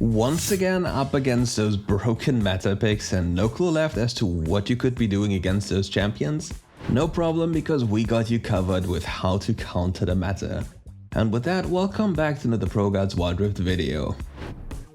Once again up against those broken meta picks and no clue left as to what you could be doing against those champions? No problem, because we got you covered with how to counter the meta. And with that, welcome back to another ProGuides Wild Rift video.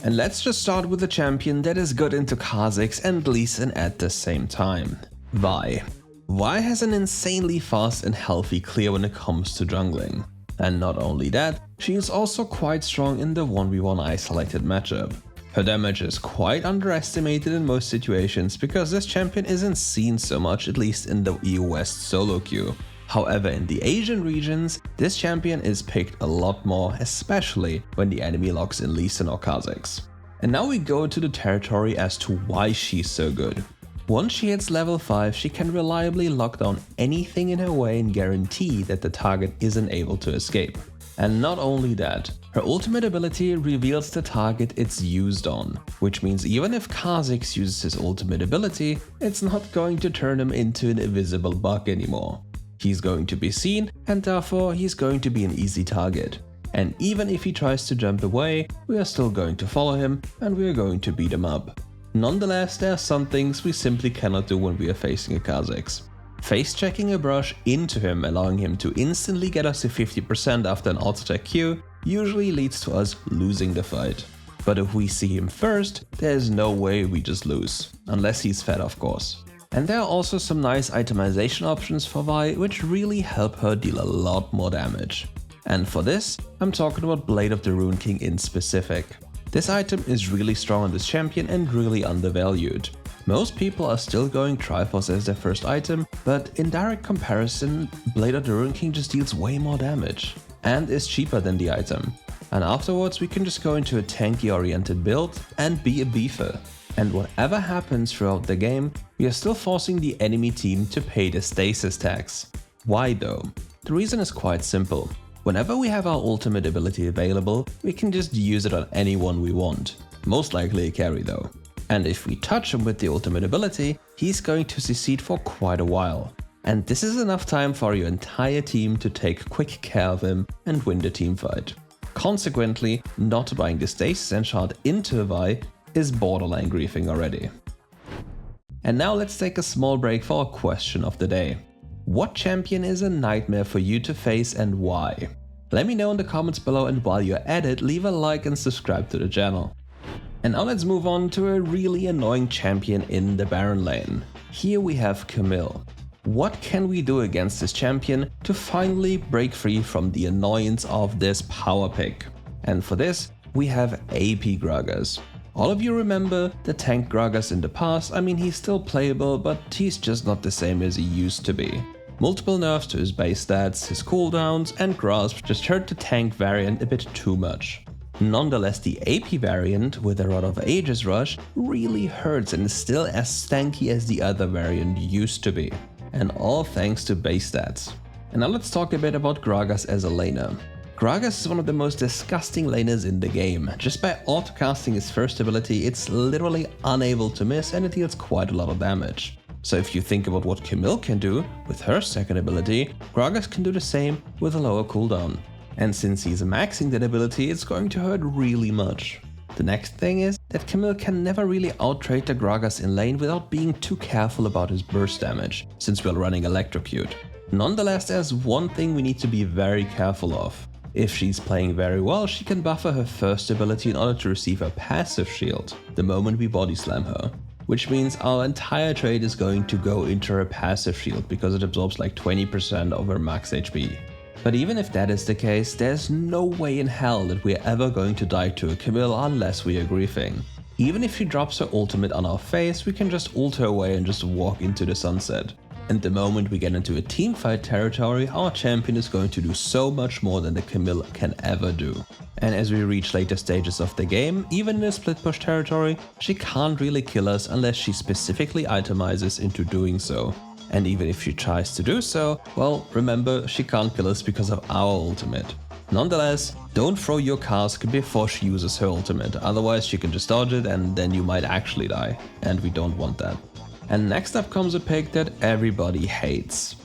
And let's just start with a champion that is good into Kha'Zix and Lee Sin at the same time. Vi. Vi has an insanely fast and healthy clear when it comes to jungling. And not only that, she is also quite strong in the 1v1 isolated matchup. Her damage is quite underestimated in most situations because this champion isn't seen so much, at least in the EU West solo queue. However, in the Asian regions, this champion is picked a lot more, especially when the enemy locks in Lee Sin or Kha'Zix. And now we go to the territory as to why she's so good. Once she hits level 5, she can reliably lock down anything in her way and guarantee that the target isn't able to escape. And not only that, her ultimate ability reveals the target it's used on, which means even if Kha'Zix uses his ultimate ability, it's not going to turn him into an invisible bug anymore. He's going to be seen, and therefore he's going to be an easy target. And even if he tries to jump away, we are still going to follow him and we are going to beat him up. Nonetheless, there are some things we simply cannot do when we are facing a Kha'Zix. Face checking a brush into him, allowing him to instantly get us to 50% after an auto-attack Q, usually leads to us losing the fight. But if we see him first, there is no way we just lose, unless he's fed, of course. And there are also some nice itemization options for Vi, which really help her deal a lot more damage. And for this, I'm talking about Blade of the Rune King in specific. This item is really strong on this champion and really undervalued. Most people are still going Triforce as their first item, but in direct comparison, Blade of the Rune King just deals way more damage and is cheaper than the item. And afterwards we can just go into a tanky oriented build and be a beefer. And whatever happens throughout the game, we are still forcing the enemy team to pay the stasis tax. Why though? The reason is quite simple. Whenever we have our ultimate ability available, we can just use it on anyone we want. Most likely a carry though. And if we touch him with the ultimate ability, he's going to succeed for quite a while. And this is enough time for your entire team to take quick care of him and win the teamfight. Consequently, not buying the stasis enchant into a Vi is borderline griefing already. And now let's take a small break for our question of the day. What champion is a nightmare for you to face and why? Let me know in the comments below, and while you're at it, leave a like and subscribe to the channel. And now let's move on to a really annoying champion in the Baron lane. Here we have Camille. What can we do against this champion to finally break free from the annoyance of this power pick? And for this, we have AP Gragas. All of you remember the tank Gragas in the past. I mean, he's still playable, but he's just not the same as he used to be. Multiple nerfs to his base stats, his cooldowns and grasp just hurt the tank variant a bit too much. Nonetheless, the AP variant with a Rod of Ages rush really hurts and is still as stanky as the other variant used to be. And all thanks to base stats. And now let's talk a bit about Gragas as a laner. Gragas is one of the most disgusting laners in the game. Just by autocasting his first ability, it's literally unable to miss and it deals quite a lot of damage. So if you think about what Camille can do with her second ability, Gragas can do the same with a lower cooldown. And since he's maxing that ability, it's going to hurt really much. The next thing is that Camille can never really outtrade the Gragas in lane without being too careful about his burst damage, since we're running Electrocute. Nonetheless, there's one thing we need to be very careful of. If she's playing very well, she can buffer her first ability in order to receive a passive shield the moment we body slam her. Which means our entire trade is going to go into her passive shield because it absorbs like 20% of her max HP. But even if that is the case, there's no way in hell that we're ever going to die to a Camille unless we are griefing. Even if she drops her ultimate on our face, we can just ult her away and just walk into the sunset. And the moment we get into a teamfight territory, our champion is going to do so much more than the Camille can ever do. And as we reach later stages of the game, even in a split push territory, she can't really kill us unless she specifically itemizes into doing so. And even if she tries to do so, well, remember, she can't kill us because of our ultimate. Nonetheless, don't throw your cask before she uses her ultimate, otherwise she can just dodge it and then you might actually die, and we don't want that. And next up comes a pick that everybody hates.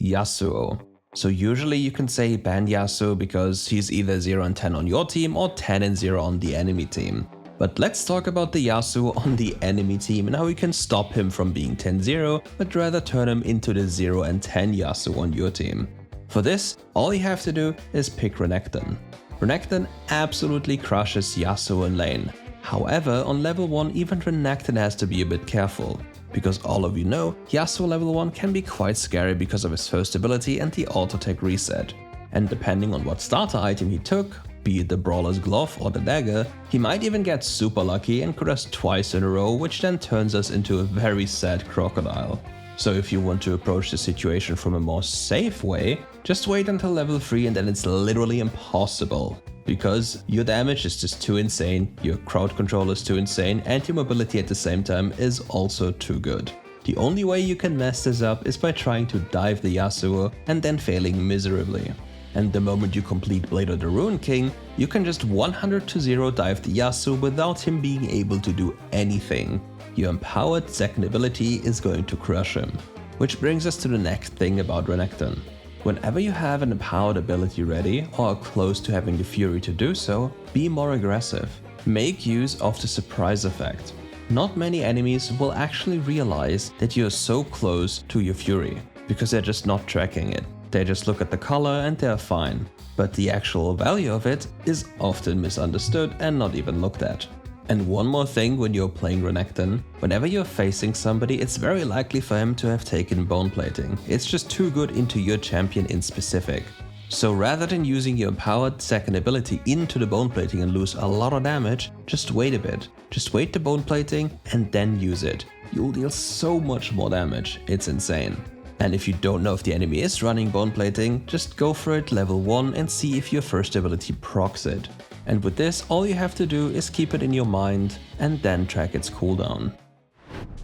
Yasuo. So usually you can say ban Yasuo because he's either 0 and 10 on your team or 10 and 0 on the enemy team. But let's talk about the Yasuo on the enemy team and how you can stop him from being 10-0, but rather turn him into the 0 and 10 Yasuo on your team. For this, all you have to do is pick Renekton. Renekton absolutely crushes Yasuo in lane. However, on level 1 even Renekton has to be a bit careful. Because all of you know, Yasuo level 1 can be quite scary because of his first ability and the auto-attack reset. And depending on what starter item he took, be it the Brawler's Glove or the Dagger, he might even get super lucky and crit us twice in a row, which then turns us into a very sad crocodile. So if you want to approach the situation from a more safe way, just wait until level 3 and then it's literally impossible. Because your damage is just too insane, your crowd control is too insane, and your mobility at the same time is also too good. The only way you can mess this up is by trying to dive the Yasuo and then failing miserably. And the moment you complete Blade of the Ruin King, you can just 100-0 dive the Yasuo without him being able to do anything. Your empowered second ability is going to crush him. Which brings us to the next thing about Renekton. Whenever you have an empowered ability ready or are close to having the Fury to do so, be more aggressive. Make use of the surprise effect. Not many enemies will actually realize that you're so close to your Fury, because they're just not tracking it. They just look at the color and they're fine. But the actual value of it is often misunderstood and not even looked at. And one more thing when you're playing Renekton, whenever you're facing somebody, it's very likely for him to have taken bone plating. It's just too good into your champion in specific. So rather than using your empowered second ability into the bone plating and lose a lot of damage, just wait a bit. Just wait the bone plating and then use it. You'll deal so much more damage, it's insane. And if you don't know if the enemy is running bone plating, just go for it level 1 and see if your first ability procs it. And with this, all you have to do is keep it in your mind and then track its cooldown.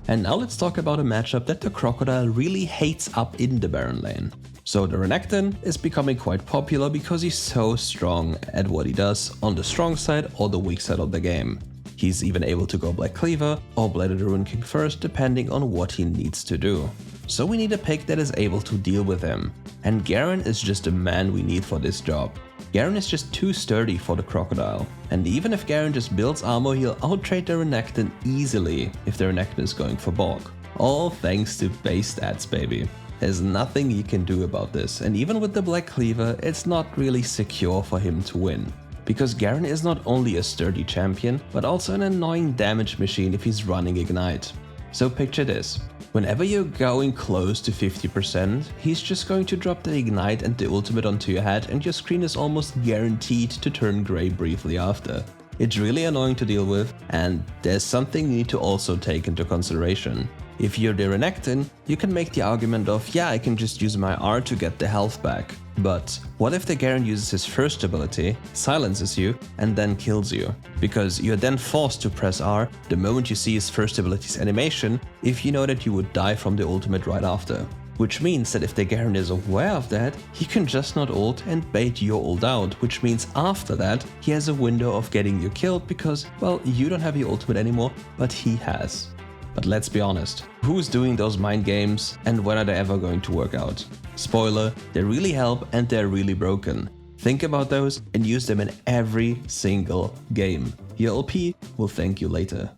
And now let's talk about a matchup that the Crocodile really hates up in the Baron lane. So the Renekton is becoming quite popular because he's so strong at what he does on the strong side or the weak side of the game. He's even able to go Black Cleaver or Blade of the Ruin King first depending on what he needs to do. So we need a pick that is able to deal with him. And Garen is just the man we need for this job. Garen is just too sturdy for the Crocodile. And even if Garen just builds armor, he'll outtrade the Renekton easily if the Renekton is going for bulk. All thanks to base stats, baby. There's nothing you can do about this, and even with the Black Cleaver, it's not really secure for him to win. Because Garen is not only a sturdy champion, but also an annoying damage machine if he's running Ignite. So picture this. Whenever you're going close to 50%, he's just going to drop the Ignite and the ultimate onto your head and your screen is almost guaranteed to turn grey briefly after. It's really annoying to deal with, and there's something you need to also take into consideration. If you're the Renekton, you can make the argument of, yeah, I can just use my R to get the health back. But what if the Garen uses his first ability, silences you, and then kills you? Because you're then forced to press R the moment you see his first ability's animation, if you know that you would die from the ultimate right after. Which means that if the Garen is aware of that, he can just not ult and bait your ult out, which means after that, he has a window of getting you killed because, well, you don't have your ultimate anymore, but he has. But let's be honest, who's doing those mind games and when are they ever going to work out? Spoiler, they really help and they're really broken. Think about those and use them in every single game. Your LP will thank you later.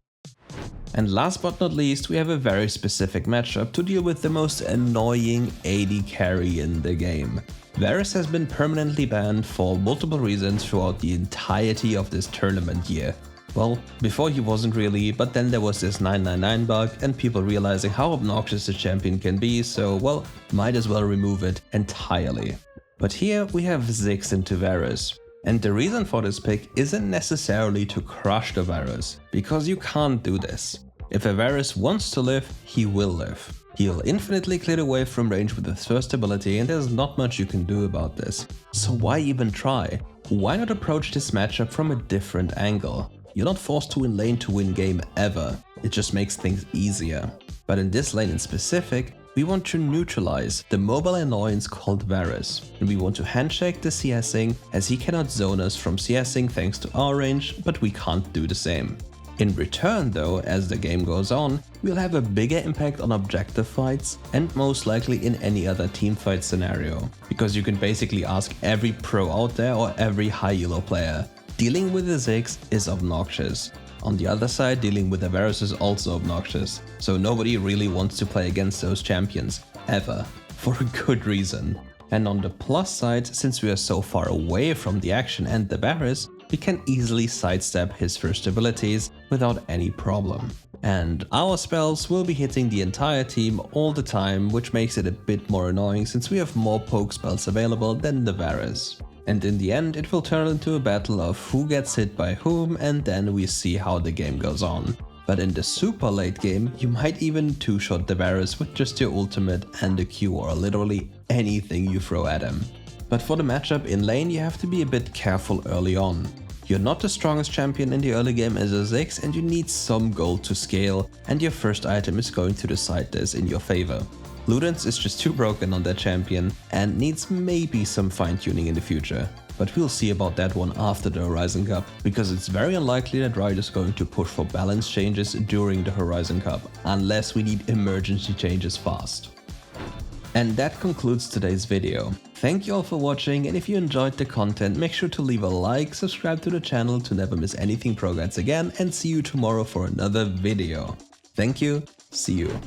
And last but not least, we have a very specific matchup to deal with the most annoying AD carry in the game. Varus has been permanently banned for multiple reasons throughout the entirety of this tournament year. Well, before he wasn't really, but then there was this 999 bug and people realizing how obnoxious the champion can be, so well, might as well remove it entirely. But here we have Ziggs into Varus. And the reason for this pick isn't necessarily to crush the Varus, because you can't do this. If a Varus wants to live, he will live. He'll infinitely clear away from range with his first ability and there's not much you can do about this. So why even try? Why not approach this matchup from a different angle? You're not forced to win lane to win game ever, it just makes things easier. But in this lane in specific, we want to neutralize the mobile annoyance called Varus, and we want to handshake the CSing as he cannot zone us from CSing thanks to our range, but we can't do the same. In return though, as the game goes on, we'll have a bigger impact on objective fights and most likely in any other teamfight scenario. Because you can basically ask every pro out there or every high elo player. Dealing with the Ziggs is obnoxious. On the other side, dealing with the Varus is also obnoxious. So nobody really wants to play against those champions, ever. For a good reason. And on the plus side, since we are so far away from the action and the Varus, we can easily sidestep his first abilities without any problem. And our spells will be hitting the entire team all the time, which makes it a bit more annoying since we have more poke spells available than the Varus. And in the end, it will turn into a battle of who gets hit by whom, and then we see how the game goes on. But in the super late game, you might even two-shot the Varus with just your ultimate and a Q or literally anything you throw at him. But for the matchup in lane, you have to be a bit careful early on. You're not the strongest champion in the early game as a Ziggs and you need some gold to scale, and your first item is going to decide this in your favor. Ludens is just too broken on that champion and needs maybe some fine-tuning in the future. But we'll see about that one after the Horizon Cup, because it's very unlikely that Riot is going to push for balance changes during the Horizon Cup, unless we need emergency changes fast. And that concludes today's video. Thank you all for watching, and if you enjoyed the content, make sure to leave a like, subscribe to the channel to never miss anything ProGuides again, and see you tomorrow for another video. Thank you, see you.